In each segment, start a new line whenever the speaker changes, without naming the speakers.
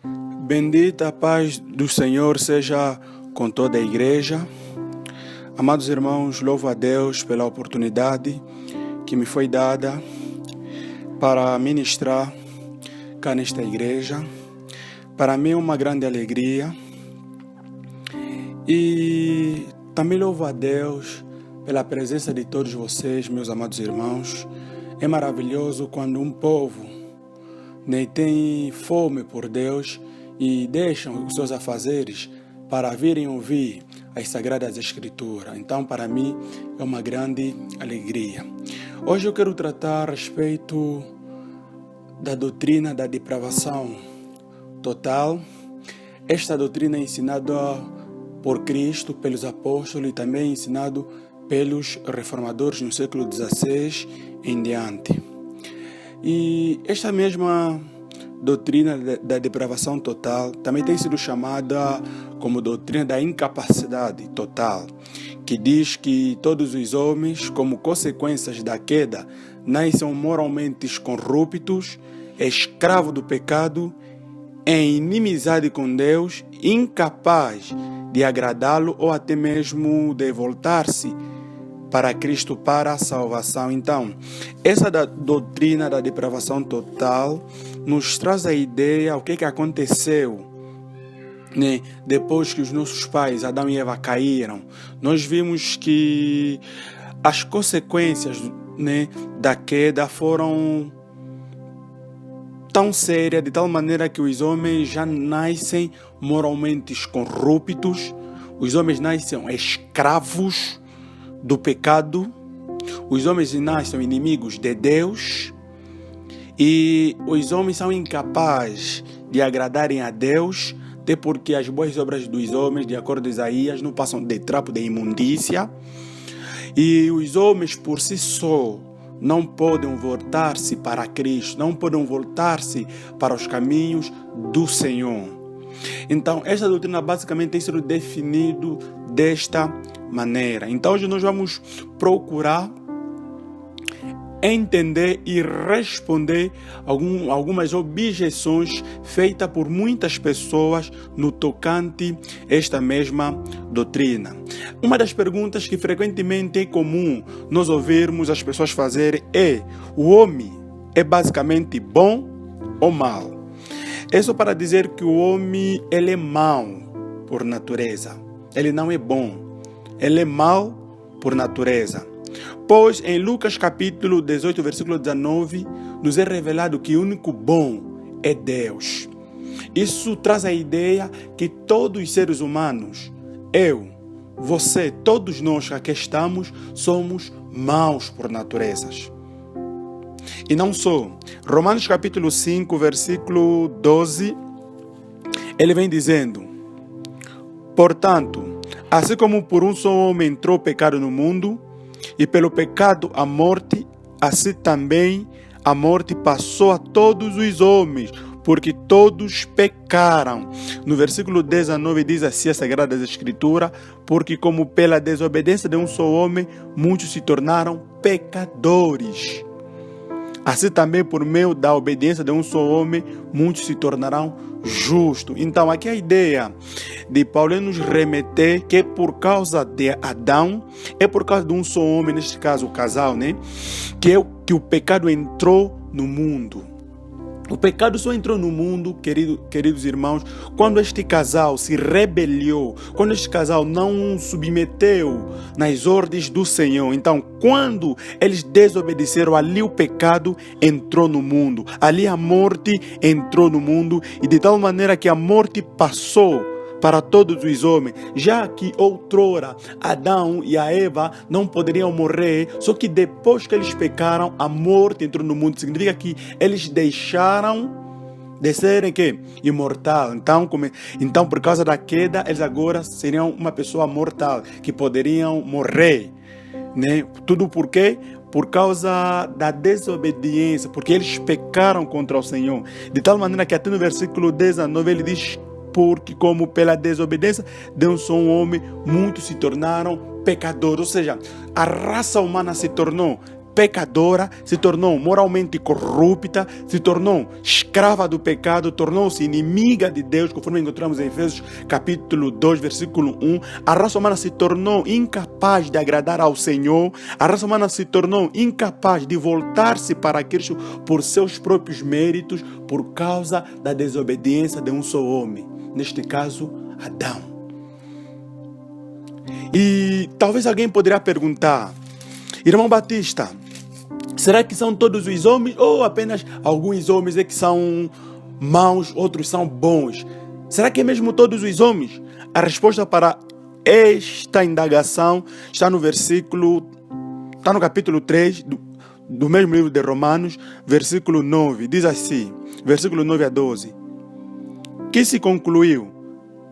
Bendita a paz do Senhor seja com toda a igreja. Amados irmãos, louvo a Deus pela oportunidade que me foi dada para ministrar cá nesta igreja. Para mim é uma grande alegria. E também louvo a Deus pela presença de todos vocês, meus amados irmãos. É maravilhoso quando um povo tem fome por Deus e deixam os seus afazeres para virem ouvir as Sagradas Escrituras. Então, para mim, é uma grande alegria. Hoje eu quero tratar a respeito da doutrina da depravação total. Esta doutrina é ensinada por Cristo, pelos apóstolos e também ensinado pelos reformadores no século XVI em diante. E esta mesma doutrina da depravação total também tem sido chamada como doutrina da incapacidade total, que diz que todos os homens, como consequências da queda, nascem moralmente corruptos, escravos do pecado, em inimizade com Deus, incapaz de agradá-lo ou até mesmo de voltar-se para Cristo para a salvação. Então, essa doutrina da depravação total nos traz a ideia o que aconteceu, depois que os nossos pais, Adão e Eva, caíram. Nós vimos que as consequências da queda foram tão sérias, de tal maneira que os homens já nascem moralmente corruptos, os homens nascem escravos do pecado, os homens nascem inimigos de Deus e os homens são incapazes de agradarem a Deus, até porque as boas obras dos homens, de acordo com Isaías, não passam de trapo de imundícia, e os homens por si só não podem voltar-se para Cristo, não podem voltar-se para os caminhos do Senhor. Então, esta doutrina basicamente tem sido definida desta maneira. Então, hoje nós vamos procurar entender e responder algumas objeções feitas por muitas pessoas no tocante a esta mesma doutrina. Uma das perguntas que frequentemente é comum nós ouvirmos as pessoas fazerem é: o homem é basicamente bom ou mau? É só para dizer que o homem ele é mau por natureza. Ele não é bom. Ele é mau por natureza. Pois em Lucas capítulo 18, versículo 19, nos é revelado que o único bom é Deus. Isso traz a ideia que todos os seres humanos, eu, você, todos nós que aqui estamos, somos maus por naturezas. E não só. Romanos capítulo 5, versículo 12, ele vem dizendo: portanto, assim como por um só homem entrou o pecado no mundo, e pelo pecado a morte, assim também a morte passou a todos os homens, porque todos pecaram. No versículo 19 diz assim a Sagrada Escritura: porque como pela desobediência de um só homem, muitos se tornaram pecadores, assim também por meio da obediência de um só homem, muitos se tornarão justos. Então aqui a ideia de Paulo nos remeter que é por causa de Adão, é por causa de um só homem, neste caso o casal, que o pecado entrou no mundo. O pecado só entrou no mundo, queridos irmãos, quando este casal se rebelou, quando este casal não submeteu nas ordens do Senhor. Então, quando eles desobedeceram, ali o pecado entrou no mundo, ali a morte entrou no mundo, e de tal maneira que a morte passou para todos os homens, já que outrora Adão e a Eva não poderiam morrer, só que depois que eles pecaram, a morte entrou no mundo. Significa que eles deixaram de serem imortal. Então, por causa da queda, eles agora seriam uma pessoa mortal, que poderiam morrer. Tudo por quê? Por causa da desobediência, porque eles pecaram contra o Senhor. De tal maneira que até no versículo 19 ele diz: porque como pela desobediência de um só homem, muitos se tornaram pecadores. Ou seja, a raça humana se tornou pecadora, se tornou moralmente corrupta, se tornou escrava do pecado, tornou-se inimiga de Deus, conforme encontramos em Efésios capítulo 2, versículo 1. A raça humana se tornou incapaz de agradar ao Senhor, a raça humana se tornou incapaz de voltar-se para Cristo por seus próprios méritos, por causa da desobediência de um só homem, neste caso, Adão. E talvez alguém poderia perguntar: irmão Batista, será que são todos os homens ou apenas alguns homens é que são maus, outros são bons? Será que é mesmo todos os homens? A resposta para esta indagação está no capítulo 3 do mesmo livro de Romanos, versículo 9. Diz assim, versículo 9 a 12. Que se concluiu?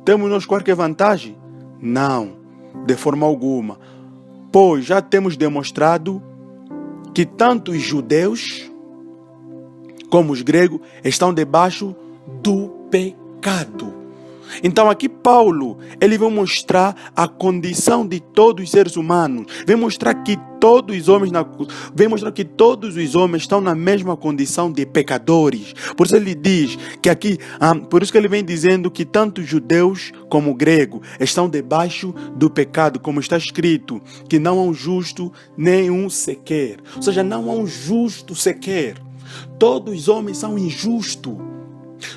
Temos nós qualquer vantagem? Não, de forma alguma. Pois já temos demonstrado que tanto os judeus como os gregos estão debaixo do pecado. Então aqui Paulo, ele vai mostrar a condição de todos os seres humanos, vai mostrar que todos os homens estão na mesma condição de pecadores. Por isso ele diz que aqui, por isso que ele vem dizendo que tanto os judeus como o grego estão debaixo do pecado, como está escrito, que não há um justo nenhum sequer. Ou seja, não há um justo sequer. Todos os homens são injustos.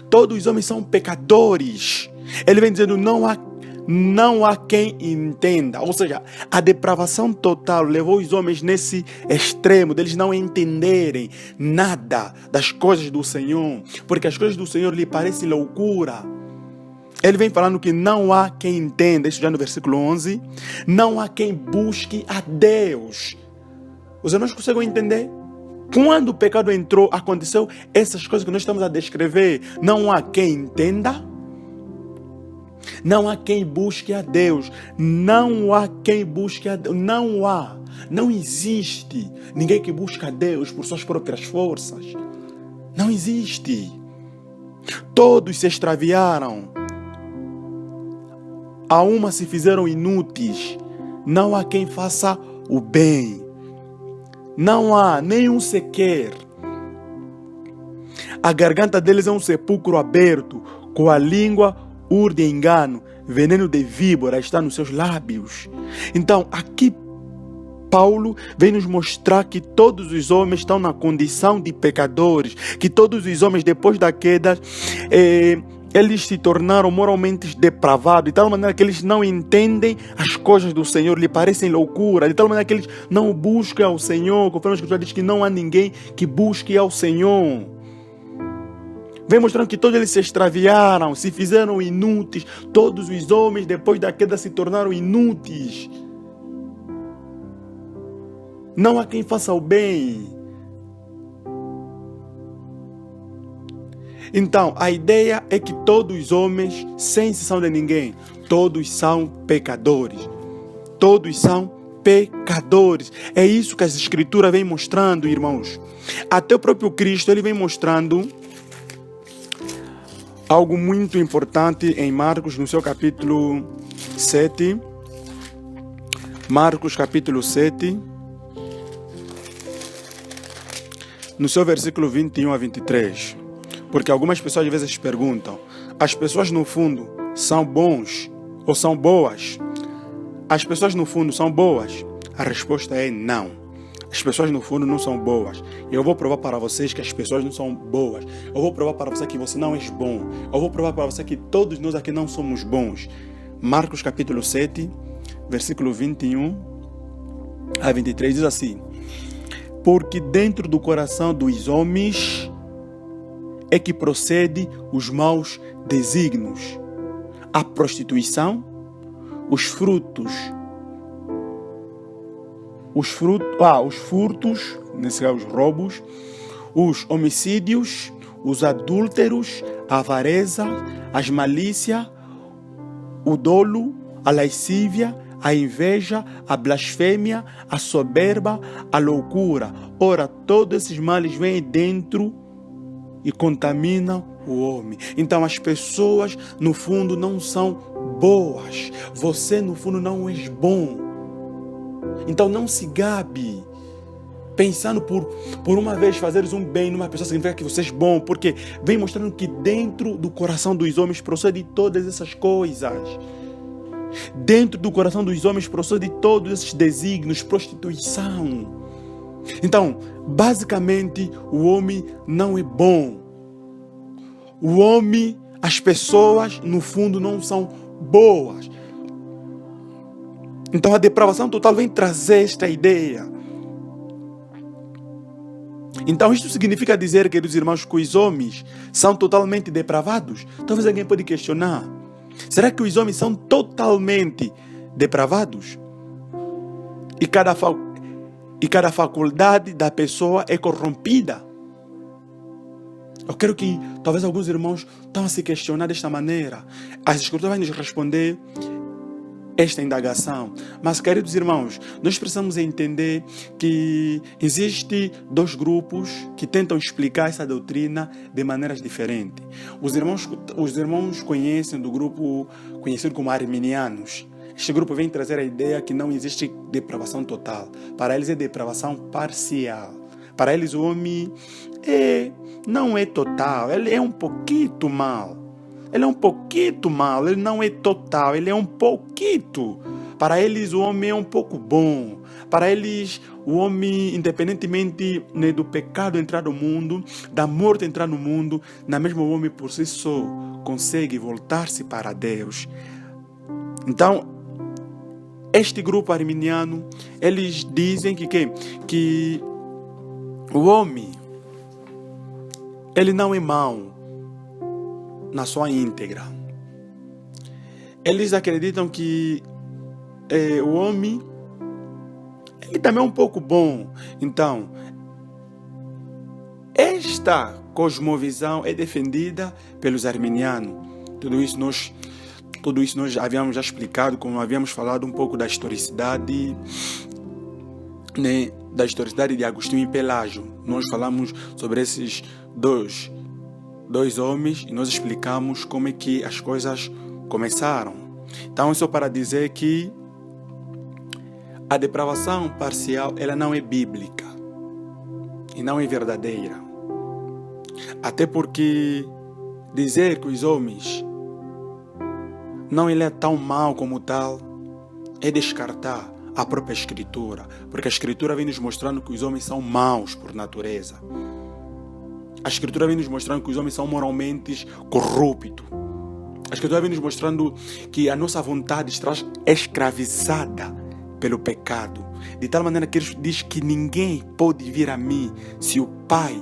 Todos os homens são pecadores. Ele vem dizendo, não há quem entenda. Ou seja, a depravação total levou os homens nesse extremo, deles não entenderem nada das coisas do Senhor, porque as coisas do Senhor lhe parecem loucura. Ele vem falando que não há quem entenda, isso já no versículo 11, não há quem busque a Deus. Os irmãos conseguem entender? Quando o pecado entrou, aconteceu essas coisas que nós estamos a descrever. Não há quem entenda, não há quem busque a Deus, não há quem busque a Deus, não existe ninguém que busque a Deus por suas próprias forças, não existe. Todos se extraviaram, a uma se fizeram inúteis, não há quem faça o bem, não há nenhum sequer. A garganta deles é um sepulcro aberto, com a língua urde engano, veneno de víbora está nos seus lábios. Então, aqui Paulo vem nos mostrar que todos os homens estão na condição de pecadores, que todos os homens, depois da queda, eles se tornaram moralmente depravados, de tal maneira que eles não entendem as coisas do Senhor, lhe parecem loucura, de tal maneira que eles não buscam ao Senhor, conforme a Escritura diz que não há ninguém que busque ao Senhor. Vem mostrando que todos eles se extraviaram, se fizeram inúteis. Todos os homens, depois da queda, se tornaram inúteis. Não há quem faça o bem. Então, a ideia é que todos os homens, sem exceção de ninguém, todos são pecadores. Todos são pecadores. É isso que as Escrituras vêm mostrando, irmãos. Até o próprio Cristo, ele vem mostrando algo muito importante em Marcos, no seu capítulo 7. Marcos, capítulo 7. No seu versículo 21 a 23. Porque algumas pessoas às vezes perguntam: as pessoas no fundo são bons ou são boas? As pessoas no fundo são boas? A resposta é não. As pessoas no fundo não são boas. Eu vou provar para vocês que as pessoas não são boas. Eu vou provar para você que você não é bom. Eu vou provar para você que todos nós aqui não somos bons. Marcos capítulo 7, versículo 21 a 23 diz assim: porque dentro do coração dos homens é que procede os maus desígnios, a prostituição, os furtos, nesse caso os roubos, os homicídios, os adúlteros, a avareza, as malícias, o dolo, a lascívia, a inveja, a blasfêmia, a soberba, a loucura. Ora, todos esses males vêm dentro e contaminam o homem. Então as pessoas no fundo não são boas. Você no fundo não é bom. Então não se gabe pensando por uma vez fazeres um bem numa pessoa significa que você é bom, porque vem mostrando que dentro do coração dos homens procede todas essas coisas. Dentro do coração dos homens procede todos esses desígnios, prostituição. Então, basicamente, o homem não é bom. O homem, as pessoas, no fundo, não são boas. Então, a depravação total vem trazer esta ideia. Então, isto significa dizer, queridos irmãos, que os homens são totalmente depravados? Talvez alguém pode questionar. Será que os homens são totalmente depravados? E cada faculdade da pessoa é corrompida? Eu quero que talvez alguns irmãos estão a se questionar desta maneira. As Escrituras vão nos responder esta indagação. Mas, queridos irmãos, nós precisamos entender que existem dois grupos que tentam explicar essa doutrina de maneiras diferentes. Os irmãos conhecem do grupo conhecido como arminianos. Este grupo vem trazer a ideia que não existe depravação total. Para eles é depravação parcial. Para eles o homem não é total, ele é um pouquinho mal. Ele é um pouquinho mal, ele não é total, ele é um pouquinho. Para eles o homem é um pouco bom. Para eles o homem, independentemente do pecado entrar no mundo, da morte entrar no mundo, na mesma o homem por si só consegue voltar-se para Deus. Então, este grupo arminiano, eles dizem que o homem, ele não é mau na sua íntegra. Eles acreditam que o homem, ele também é um pouco bom. Então, esta cosmovisão é defendida pelos arminianos. Tudo isso nós havíamos já explicado, como havíamos falado um pouco da historicidade, né, da historicidade de Agostinho e Pelágio. Nós falamos sobre esses dois homens e nós explicamos como é que as coisas começaram. Então, é só para dizer que a depravação parcial, ela não é bíblica e não é verdadeira. Até porque dizer que os homens não ele é tão mau como tal é descartar a própria Escritura, porque a Escritura vem nos mostrando que os homens são maus por natureza. A Escritura vem nos mostrando que os homens são moralmente corruptos. A Escritura vem nos mostrando que a nossa vontade está escravizada pelo pecado. De tal maneira que Cristo diz que ninguém pode vir a mim se o Pai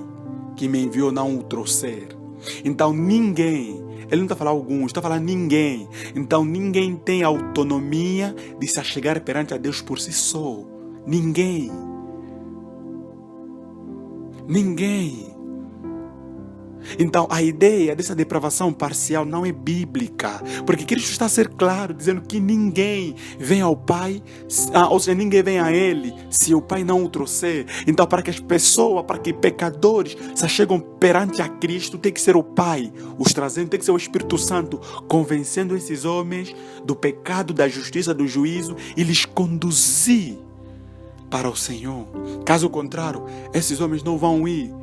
que me enviou não o trouxer. Então ninguém, ele não está falando alguns, está falando ninguém. Então ninguém tem autonomia de se achegar perante a Deus por si só. Ninguém. Então a ideia dessa depravação parcial não é bíblica, porque Cristo está a ser claro, dizendo que ninguém vem ao Pai, ou seja, ninguém vem a Ele se o Pai não o trouxer. Então, para que as pessoas, para que pecadores se achegam perante a Cristo, tem que ser o Pai os trazendo, tem que ser o Espírito Santo convencendo esses homens do pecado, da justiça, do juízo e lhes conduzir para o Senhor. Caso contrário, esses homens não vão ir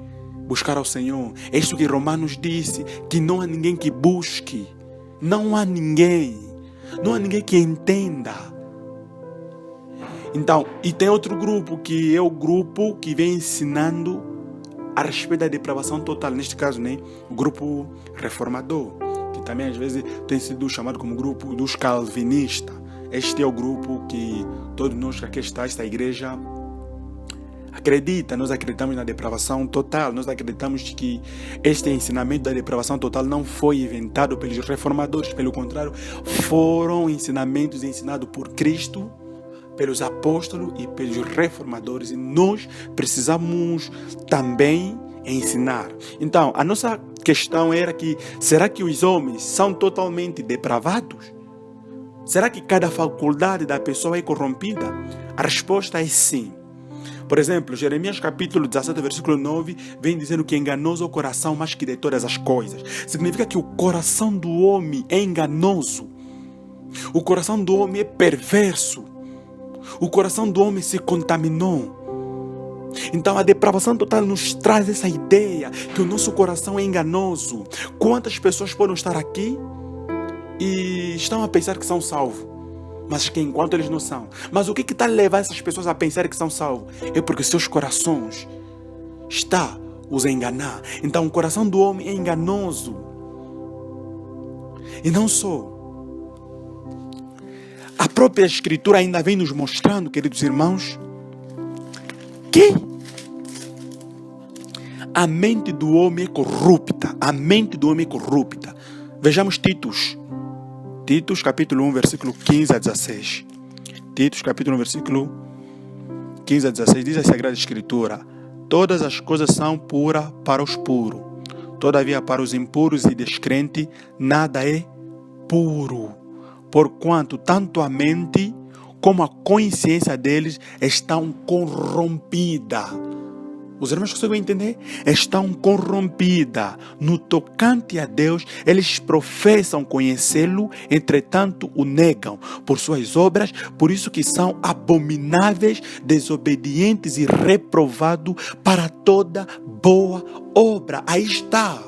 buscar ao Senhor. É isso que Romanos disse, que não há ninguém que busque. Não há ninguém que entenda. Então, e tem outro grupo, que é o grupo que vem ensinando a respeito da depravação total. Neste caso, né, o grupo reformador, que também às vezes tem sido chamado como grupo dos calvinistas. Este é o grupo que todos nós que aqui está, esta igreja, nós acreditamos na depravação total. Nós acreditamos que este ensinamento da depravação total não foi inventado pelos reformadores. Pelo contrário, foram ensinamentos ensinados por Cristo, pelos apóstolos e pelos reformadores. E nós precisamos também ensinar. Então, a nossa questão era que, será que os homens são totalmente depravados? Será que cada faculdade da pessoa é corrompida? A resposta é sim. Por exemplo, Jeremias capítulo 17, versículo 9, vem dizendo que enganoso é o coração mais que de todas as coisas. Significa que o coração do homem é enganoso. O coração do homem é perverso. O coração do homem se contaminou. Então a depravação total nos traz essa ideia que o nosso coração é enganoso. Quantas pessoas podem estar aqui e estão a pensar que são salvos, mas que enquanto eles não são. Mas o que está a levar essas pessoas a pensar que são salvos? É porque seus corações está os a enganar. Então o coração do homem é enganoso. E não só. A própria Escritura ainda vem nos mostrando, queridos irmãos, que a mente do homem é corrupta. A mente do homem é corrupta. Vejamos Titos. Titos capítulo 1, versículo 15 a 16. Titos capítulo 1, versículo 15 a 16. Diz a Sagrada Escritura: todas as coisas são puras para os puros. Todavia para os impuros e descrentes nada é puro. Porquanto tanto a mente como a consciência deles estão corrompidas. Os irmãos conseguem entender? Estão corrompidas. No tocante a Deus, eles professam conhecê-lo, entretanto o negam por suas obras, por isso que são abomináveis, desobedientes e reprovados para toda boa obra. Aí está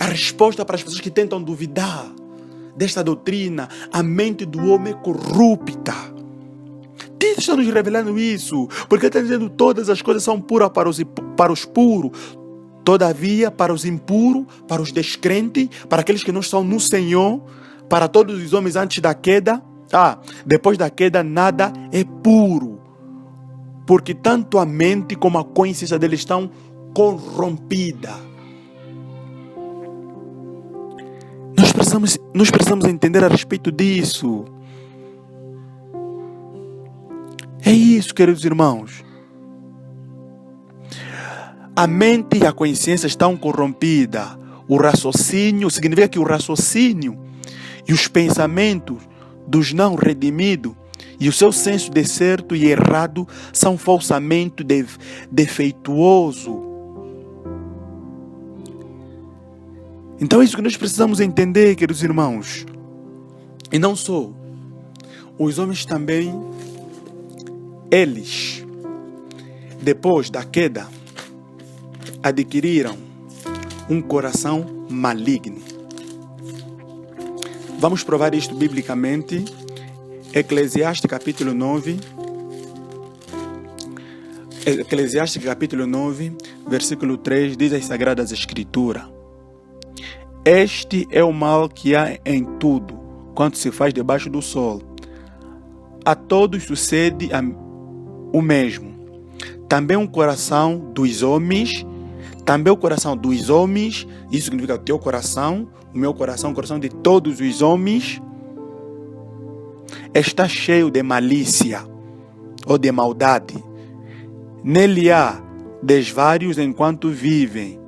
a resposta para as pessoas que tentam duvidar desta doutrina. A mente do homem é corrupta. Deus está nos revelando isso, porque está dizendo todas as coisas são puras para os puros, todavia para os impuros, para os descrentes, para aqueles que não estão no Senhor, para todos os homens antes da queda, depois da queda nada é puro, porque tanto a mente como a consciência deles estão corrompidas. Nós precisamos entender a respeito disso. É isso, queridos irmãos. A mente e a consciência estão corrompidas. O raciocínio, significa que o raciocínio e os pensamentos dos não redimidos e o seu senso de certo e errado são falsamente defeituosos. Então é isso que nós precisamos entender, queridos irmãos. E não só. Os homens também, eles, depois da queda, adquiriram um coração maligno. Vamos provar isto biblicamente. Eclesiastes capítulo 9. Eclesiastes capítulo 9, versículo 3, diz as Sagradas Escrituras: este é o mal que há em tudo, quanto se faz debaixo do sol. A todos sucede o mesmo. Também o coração dos homens, isso significa o teu coração, o meu coração, o coração de todos os homens, está cheio de malícia ou de maldade. Nele há desvários enquanto vivem,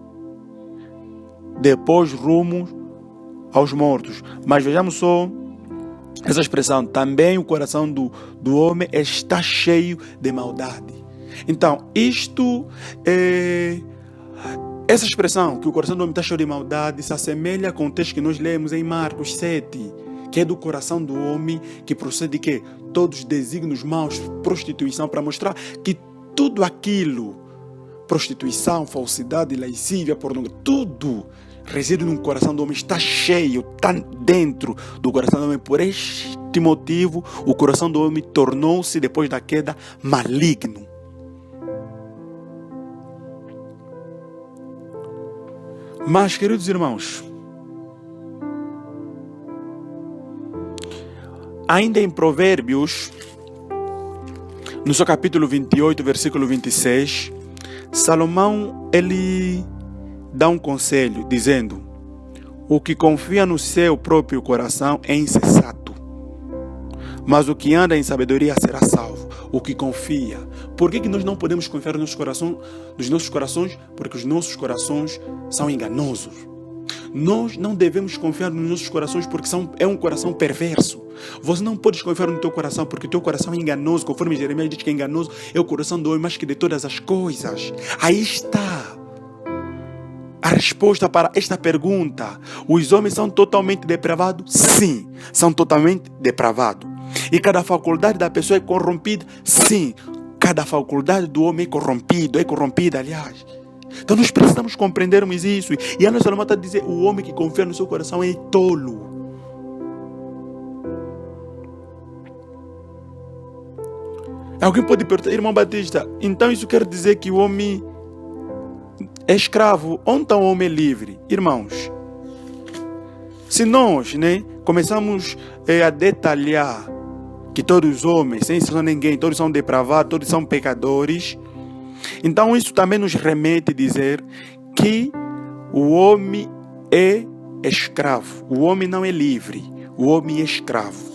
depois rumo aos mortos. Mas vejamos só essa expressão: também o coração do homem está cheio de maldade. Então, essa expressão, que o coração do homem está cheio de maldade, se assemelha com o texto que nós lemos em Marcos 7, que é do coração do homem que procede de quê? Todos os desígnios maus, prostituição, para mostrar que tudo aquilo, prostituição, falsidade, lascívia, pornografia, tudo reside no coração do homem, está cheio, está dentro do coração do homem. Por este motivo, o coração do homem tornou-se, depois da queda, maligno. Mas, queridos irmãos, ainda em Provérbios, no seu capítulo 28, versículo 26, Salomão, ele dá um conselho, dizendo: o que confia no seu próprio coração é insensato, mas o que anda em sabedoria será salvo. O que confia. Por que nós não podemos confiar nos nossos corações? Porque os nossos corações são enganosos. Nós não devemos confiar nos nossos corações porque é um coração perverso. Você não pode confiar no teu coração porque o teu coração é enganoso. Conforme Jeremias diz que é enganoso é o coração do homem mais que de todas as coisas. Aí está a resposta para esta pergunta. Os homens são totalmente depravados? Sim, são totalmente depravados. E cada faculdade da pessoa é corrompida? Sim, Cada faculdade do homem é corrompida, aliás. Então nós precisamos compreendermos isso. E a nossa irmã está a dizer, o homem que confia no seu coração é tolo. Alguém pode perguntar, irmão Batista, então isso quer dizer que o homem é escravo? Ou então o homem é livre? Irmãos, se nós começamos a detalhar que todos os homens, sem exceção de ninguém, todos são depravados, todos são pecadores, então isso também nos remete a dizer que o homem é escravo. O homem não é livre, o homem é escravo.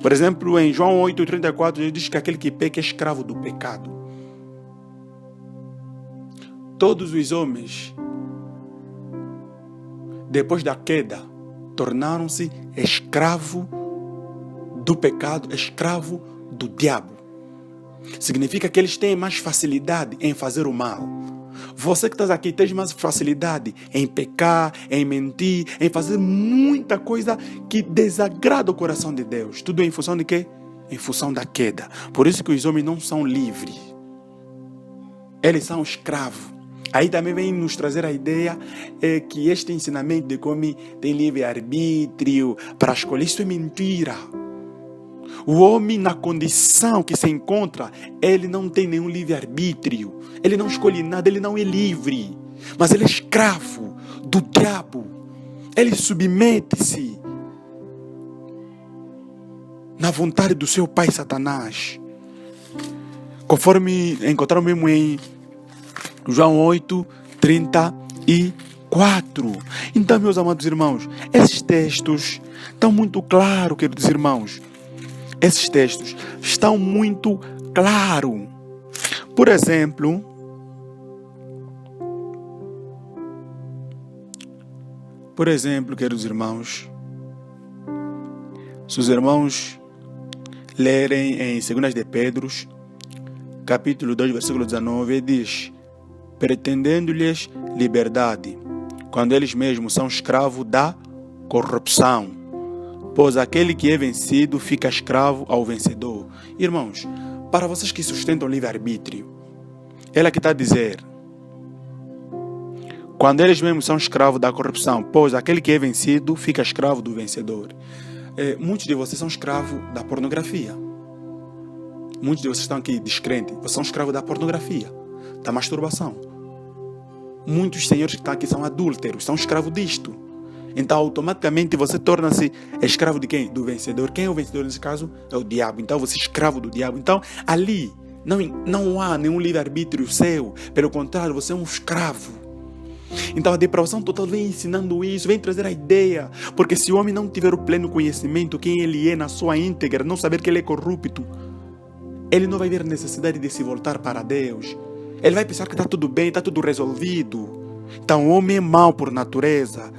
Por exemplo, em João 8,34, ele diz que aquele que peca é escravo do pecado. Todos os homens, depois da queda, tornaram-se escravo do pecado, escravo do diabo. Significa que eles têm mais facilidade em fazer o mal. Você que está aqui tem mais facilidade em pecar, em mentir, em fazer muita coisa que desagrada o coração de Deus. Tudo em função de quê? Em função da queda. Por isso que os homens não são livres. Eles são escravos. Aí também vem nos trazer a ideia que este ensinamento de que o homem tem livre-arbítrio para escolher, isso é mentira. O homem, na condição que se encontra, ele não tem nenhum livre-arbítrio. Ele não escolhe nada, ele não é livre. Mas ele é escravo do diabo. Ele submete-se na vontade do seu pai Satanás. Conforme encontraram mesmo em João 8:34. Então, meus amados irmãos, esses textos estão muito claros, queridos irmãos. Esses textos estão muito claros. Por exemplo, queridos irmãos, se os irmãos lerem em 2 de Pedro, capítulo 2, versículo 19, ele diz: pretendendo-lhes liberdade, quando eles mesmos são escravos da corrupção. Pois aquele que é vencido fica escravo ao vencedor. Irmãos, para vocês que sustentam o livre-arbítrio, ela que está a dizer, quando eles mesmos são escravos da corrupção, pois aquele que é vencido fica escravo do vencedor. Muitos de vocês são escravos da pornografia. Muitos de vocês estão aqui descrentes, vocês são escravos da pornografia, da masturbação. Muitos senhores que estão aqui são adúlteros, são escravos disto. Então, automaticamente, você torna-se escravo de quem? Do vencedor. Quem é o vencedor nesse caso? É o diabo. Então, você é escravo do diabo. Então, ali, não há nenhum livre-arbítrio seu. Pelo contrário, você é um escravo. Então, a depravação total vem ensinando isso, vem trazer a ideia. Porque se o homem não tiver o pleno conhecimento, quem ele é na sua íntegra, não saber que ele é corrupto, ele não vai ter necessidade de se voltar para Deus. Ele vai pensar que está tudo bem, está tudo resolvido. Então, o homem é mau por natureza.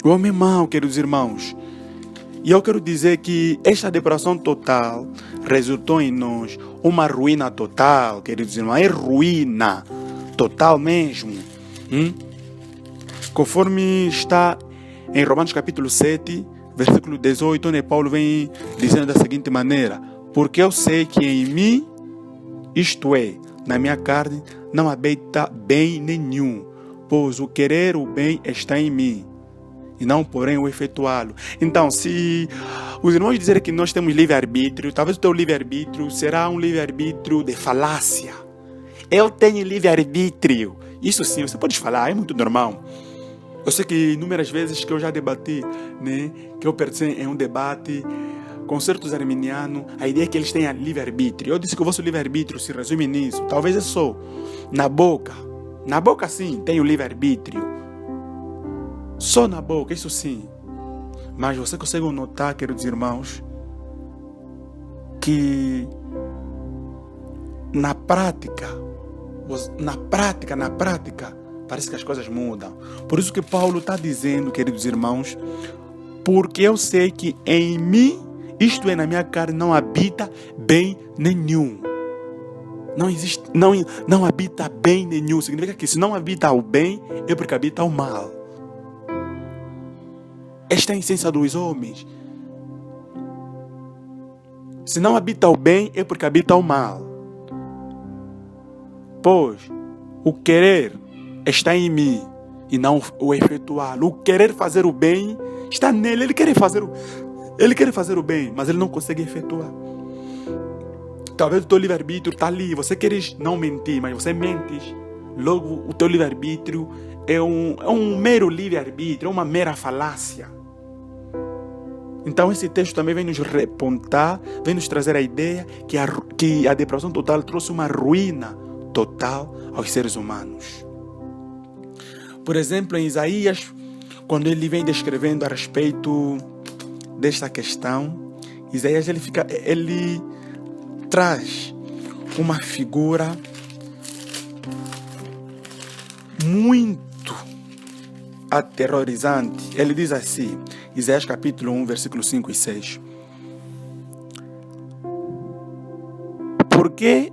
O homem é mau, queridos irmãos. E eu quero dizer que esta depravação total resultou em nós uma ruína total, queridos irmãos. É ruína total mesmo. Conforme está em Romanos capítulo 7, versículo 18, onde Paulo vem dizendo da seguinte maneira: porque eu sei que em mim, isto é, na minha carne, não habita bem nenhum, pois o querer o bem está em mim, e não, porém, o efetuá-lo. Então, se os irmãos dizerem que nós temos livre-arbítrio, talvez o teu livre-arbítrio será um livre-arbítrio de falácia. Eu tenho livre-arbítrio. Isso sim, você pode falar, é muito normal. Eu sei que inúmeras vezes que eu já debati, que eu participei em um debate com certos arminianos, a ideia é que eles têm livre-arbítrio. Eu disse que o vosso livre-arbítrio se resume nisso. Talvez é só na boca. Na boca, sim, tem o livre-arbítrio. Só na boca, isso sim. Mas você consegue notar, queridos irmãos, que na prática, parece que as coisas mudam. Por isso que Paulo está dizendo, queridos irmãos, porque eu sei que em mim, isto é, na minha carne, não habita bem nenhum. Não existe, não habita bem nenhum. Significa que se não habita o bem, é porque habita o mal. Esta é a essência dos homens. Se não habita o bem, é porque habita o mal. Pois o querer está em mim e não o efetuar. O querer fazer o bem está nele. Ele quer fazer o bem, mas ele não consegue efetuar. Talvez o teu livre-arbítrio está ali. Você queres não mentir, mas você mentes. Logo, o teu livre-arbítrio é um mero livre-arbítrio, é uma mera falácia. Então esse texto também vem nos repontar, vem nos trazer a ideia que a depravação total trouxe uma ruína total aos seres humanos. Por exemplo, em Isaías, quando ele vem descrevendo a respeito desta questão, Isaías ele traz uma figura muito aterrorizante. Ele diz assim, Isaías capítulo 1, versículo 5 e 6. Porque,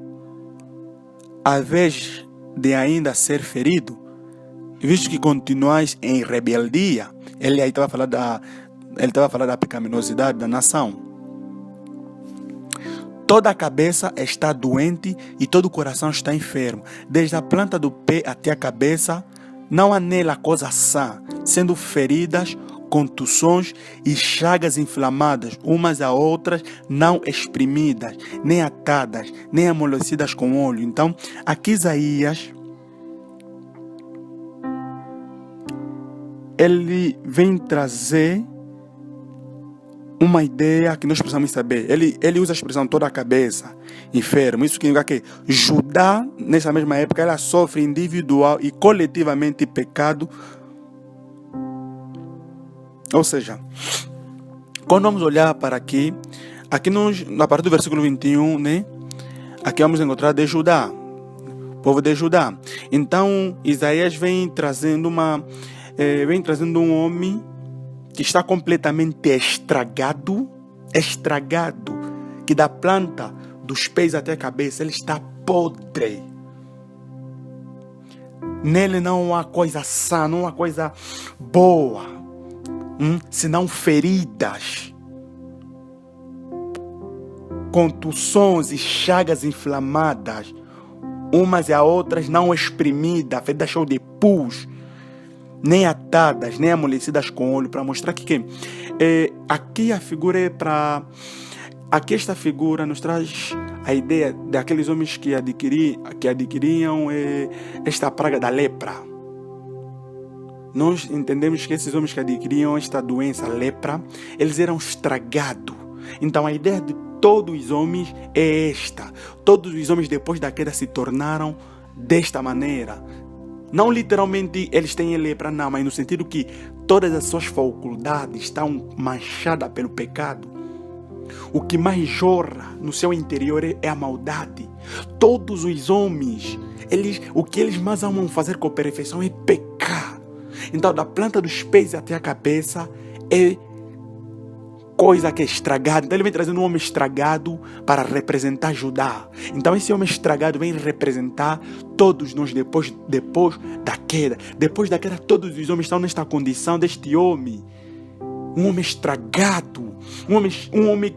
a vez de ainda ser ferido, visto que continuais em rebeldia, ele aí estava falando da pecaminosidade da nação. Toda a cabeça está doente e todo o coração está enfermo. Desde a planta do pé até a cabeça, não há nela coisa sã, sendo feridas, contusões e chagas inflamadas, umas a outras, não exprimidas, nem atadas, nem amolecidas com óleo. Então, aqui Isaías, ele vem trazer uma ideia que nós precisamos saber. Ele usa a expressão toda a cabeça, enfermo. Isso significa que Judá, nessa mesma época, ela sofre individual e coletivamente pecado. Ou seja, quando vamos olhar para aqui a partir do versículo 21, né? Aqui vamos encontrar de Judá, o povo de Judá. Então, Isaías vem trazendo um homem que está completamente estragado, que da planta dos pés até a cabeça, ele está podre. Nele não há coisa sã, não há coisa boa, senão feridas, contusões e chagas inflamadas, umas e as outras não exprimidas, feridas cheias de pus, nem atadas, nem amolecidas com óleo, para mostrar que aqui a figura é para... Aqui esta figura nos traz a ideia daqueles homens que adquiriam esta praga da lepra. Nós entendemos que esses homens que adquiriam esta doença, lepra, eles eram estragados. Então a ideia de todos os homens é esta. Todos os homens depois da queda se tornaram desta maneira. Não literalmente eles têm lepra, não, mas no sentido que todas as suas faculdades estão manchadas pelo pecado. O que mais jorra no seu interior é a maldade. Todos os homens, o que eles mais amam fazer com perfeição é pecar. Então, da planta dos pés até a cabeça é coisa que é estragada. Então, ele vem trazendo um homem estragado para representar Judá. Então, esse homem estragado vem representar todos nós depois da queda. Depois da queda, todos os homens estão nesta condição deste homem. Um homem estragado. Um homem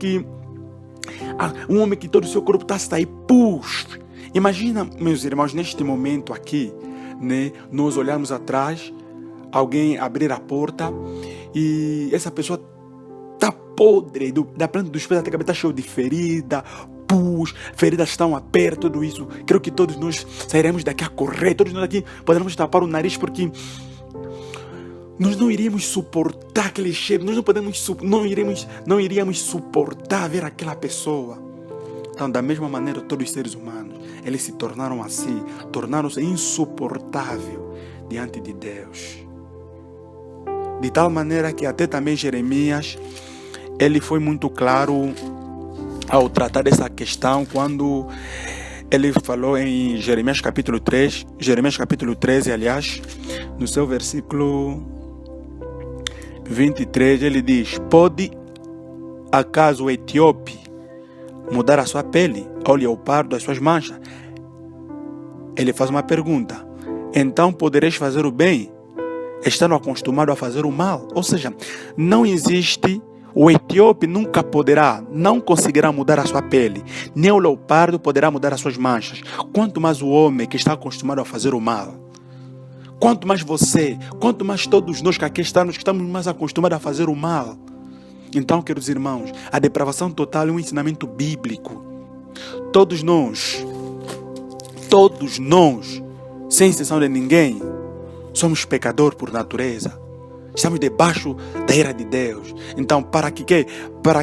que todo o seu corpo está a sair pus. Imagina, meus irmãos, neste momento aqui, né, nós olharmos atrás, alguém abrir a porta e essa pessoa está podre, da planta dos pés até a cabeça, está cheio de ferida, pus, feridas estão abertas, tudo isso. Creio que todos nós sairemos daqui a correr, todos nós aqui poderemos tapar o nariz, porque nós não iríamos suportar aquele cheiro, nós não iríamos suportar ver aquela pessoa. Então, da mesma maneira, todos os seres humanos, eles se tornaram assim, tornaram-se insuportáveis diante de Deus. De tal maneira que até também Jeremias, ele foi muito claro ao tratar dessa questão, quando ele falou em Jeremias capítulo 13, aliás, no seu versículo 23, ele diz: pode acaso o etíope mudar a sua pele ao leopardo as suas manchas? Ele faz uma pergunta: então podereis fazer o bem estando acostumado a fazer o mal? Ou seja, não existe O etíope nunca poderá, não conseguirá mudar a sua pele, nem o leopardo poderá mudar as suas manchas. Quanto mais o homem que está acostumado a fazer o mal. Quanto mais você, quanto mais todos nós que aqui estamos, que estamos mais acostumados a fazer o mal. Então, queridos irmãos, a depravação total é um ensinamento bíblico. Todos nós, sem exceção de ninguém, somos pecadores por natureza. Estamos debaixo da ira de Deus. Então, para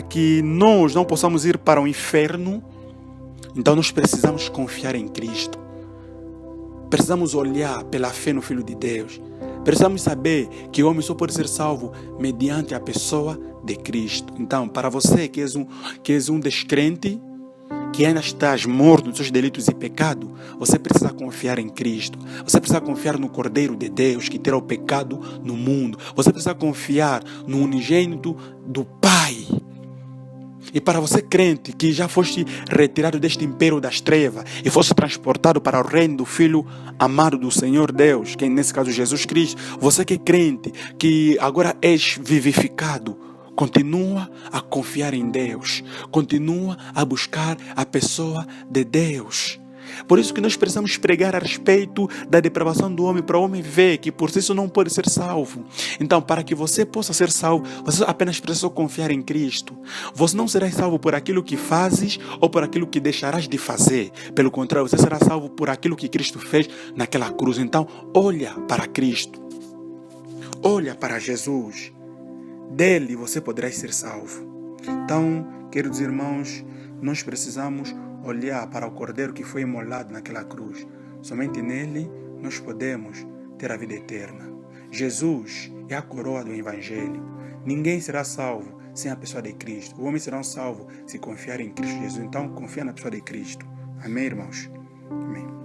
que nós não possamos ir para o inferno, então nós precisamos confiar em Cristo. Precisamos olhar pela fé no Filho de Deus. Precisamos saber que o homem só pode ser salvo mediante a pessoa de Cristo. Então, para você que és um descrente, que ainda estás morto nos seus delitos e pecado, você precisa confiar em Cristo. Você precisa confiar no Cordeiro de Deus que tira o pecado no mundo. Você precisa confiar no unigênito do Pai. E para você crente que já foste retirado deste império das trevas e foste transportado para o reino do Filho amado do Senhor Deus, que nesse caso Jesus Cristo, você que é crente, que agora és vivificado, continua a confiar em Deus. Continua a buscar a pessoa de Deus. Por isso que nós precisamos pregar a respeito da depravação do homem, para o homem ver que por isso não pode ser salvo. Então, para que você possa ser salvo, você apenas precisa confiar em Cristo. Você não será salvo por aquilo que fazes ou por aquilo que deixarás de fazer. Pelo contrário, você será salvo por aquilo que Cristo fez naquela cruz. Então, olha para Cristo. Olha para Jesus. Dele você poderá ser salvo. Então, queridos irmãos, nós precisamos olhar para o Cordeiro que foi imolado naquela cruz. Somente nele nós podemos ter a vida eterna. Jesus é a coroa do Evangelho. Ninguém será salvo sem a pessoa de Cristo. O homem será salvo se confiar em Cristo Jesus. Então, confia na pessoa de Cristo. Amém, irmãos? Amém.